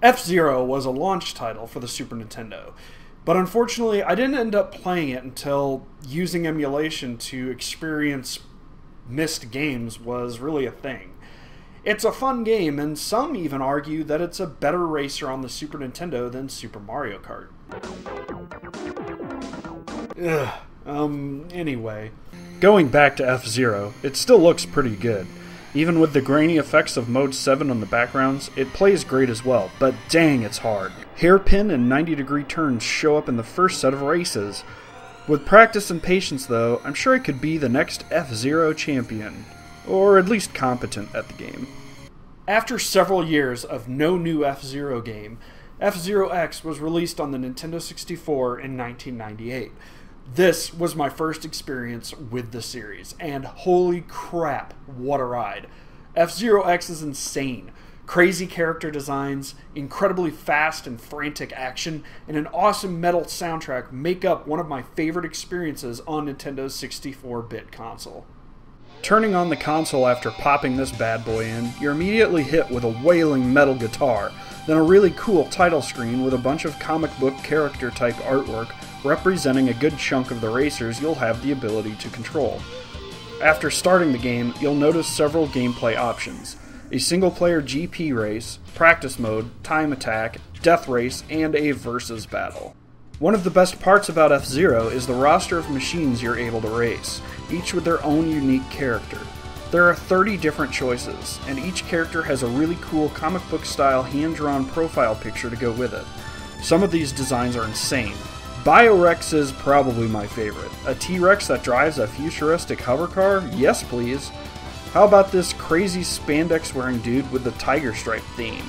F-Zero was a launch title for the Super Nintendo, but unfortunately I didn't end up playing it until using emulation to experience missed games was really a thing. It's a fun game, and some even argue that it's a better racer on the Super Nintendo than Super Mario Kart. Anyway. Going back to F-Zero, it still looks pretty good. Even with the grainy effects of Mode 7 on the backgrounds, it plays great as well, but dang, it's hard. Hairpin and 90-degree turns show up in the first set of races. With practice and patience, though, I'm sure I could be the next F-Zero champion. Or at least competent at the game. After several years of no new F-Zero game, F-Zero X was released on the Nintendo 64 in 1998. This was my first experience with the series, and holy crap, what a ride. F-Zero X is insane. Crazy character designs, incredibly fast and frantic action, and an awesome metal soundtrack make up one of my favorite experiences on Nintendo's 64-bit console. Turning on the console after popping this bad boy in, you're immediately hit with a wailing metal guitar, then a really cool title screen with a bunch of comic book character type artwork representing a good chunk of the racers you'll have the ability to control. After starting the game, you'll notice several gameplay options: a single-player GP race, practice mode, time attack, death race, and a versus battle. One of the best parts about F-Zero is the roster of machines you're able to race, each with their own unique character. There are 30 different choices, and each character has a really cool comic book style hand-drawn profile picture to go with it. Some of these designs are insane. Biorex is probably my favorite. A T-Rex that drives a futuristic hover car? Yes please. How about this crazy spandex-wearing dude with the tiger stripe theme?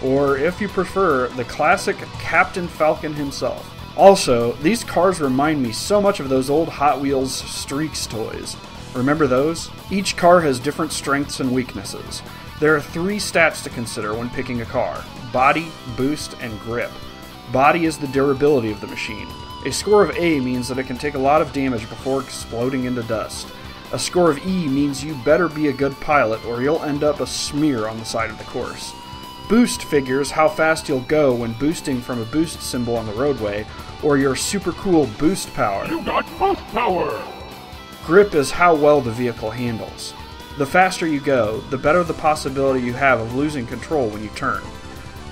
Or, if you prefer, the classic Captain Falcon himself. Also, these cars remind me so much of those old Hot Wheels Streaks toys. Remember those? Each car has different strengths and weaknesses. There are 3 stats to consider when picking a car: body, boost, and grip. Body is the durability of the machine. A score of A means that it can take a lot of damage before exploding into dust. A score of E means you better be a good pilot or you'll end up a smear on the side of the course. Boost figures how fast you'll go when boosting from a boost symbol on the roadway, or your super cool boost power. You got boost power! Grip is how well the vehicle handles. The faster you go, the better the possibility you have of losing control when you turn.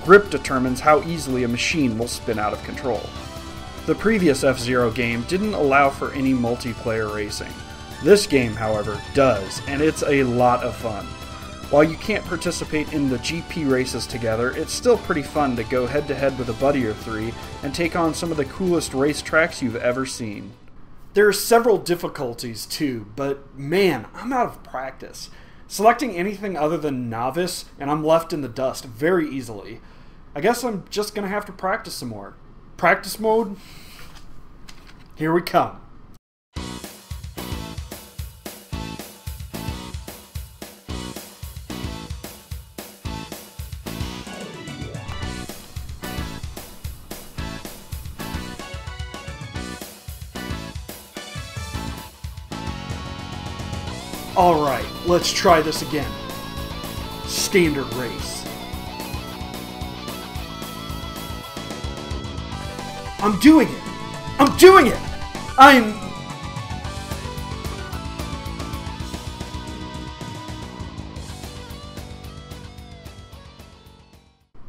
Grip determines how easily a machine will spin out of control. The previous F-Zero game didn't allow for any multiplayer racing. This game, however, does, and it's a lot of fun. While you can't participate in the GP races together, it's still pretty fun to go head-to-head with a buddy or 3 and take on some of the coolest racetracks you've ever seen. There are several difficulties too, but man, I'm out of practice. Selecting anything other than novice, and I'm left in the dust very easily. I guess I'm just gonna have to practice some more. Practice mode? Here we come. Alright, let's try this again. Standard race. I'm doing it! I'm doing it!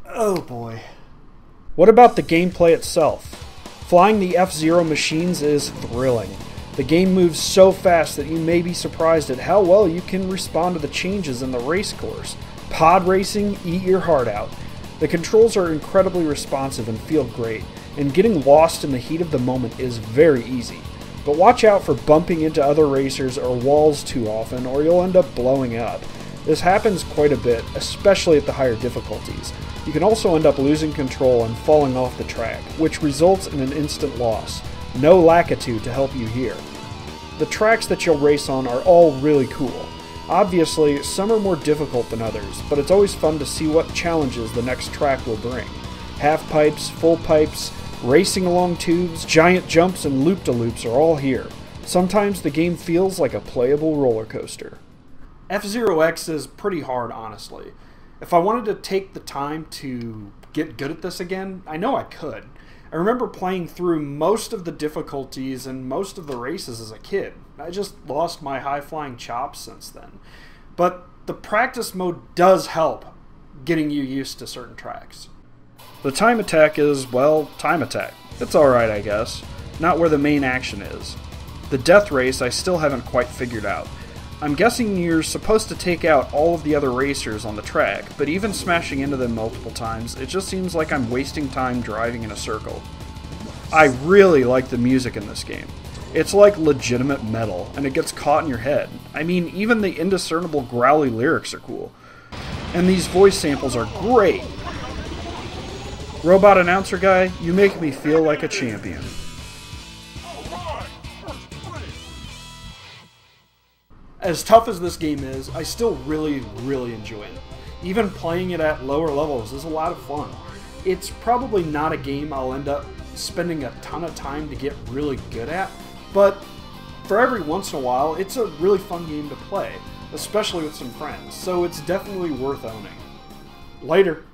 Oh boy. What about the gameplay itself? Flying the F-Zero machines is thrilling. The game moves so fast that you may be surprised at how well you can respond to the changes in the race course. Pod racing, eat your heart out. The controls are incredibly responsive and feel great, and getting lost in the heat of the moment is very easy. But watch out for bumping into other racers or walls too often, or you'll end up blowing up. This happens quite a bit, especially at the higher difficulties. You can also end up losing control and falling off the track, which results in an instant loss. No Lakitu to help you here. The tracks that you'll race on are all really cool. Obviously, some are more difficult than others, but it's always fun to see what challenges the next track will bring. Half pipes, full pipes, racing along tubes, giant jumps, and loop-de-loops are all here. Sometimes the game feels like a playable roller coaster. F-Zero X is pretty hard, honestly. If I wanted to take the time to get good at this again? I know I could. I remember playing through most of the difficulties and most of the races as a kid. I just lost my high-flying chops since then. But the practice mode does help getting you used to certain tracks. The time attack is, well, time attack. It's alright, I guess. Not where the main action is. The death race I still haven't quite figured out. I'm guessing you're supposed to take out all of the other racers on the track, but even smashing into them multiple times, it just seems like I'm wasting time driving in a circle. I really like the music in this game. It's like legitimate metal, and it gets caught in your head. I mean, even the indiscernible growly lyrics are cool. And these voice samples are great! Robot announcer guy, you make me feel like a champion. As tough as this game is, I still really enjoy it. Even playing it at lower levels is a lot of fun. It's probably not a game I'll end up spending a ton of time to get really good at, but for every once in a while, it's a really fun game to play, especially with some friends, so it's definitely worth owning. Later.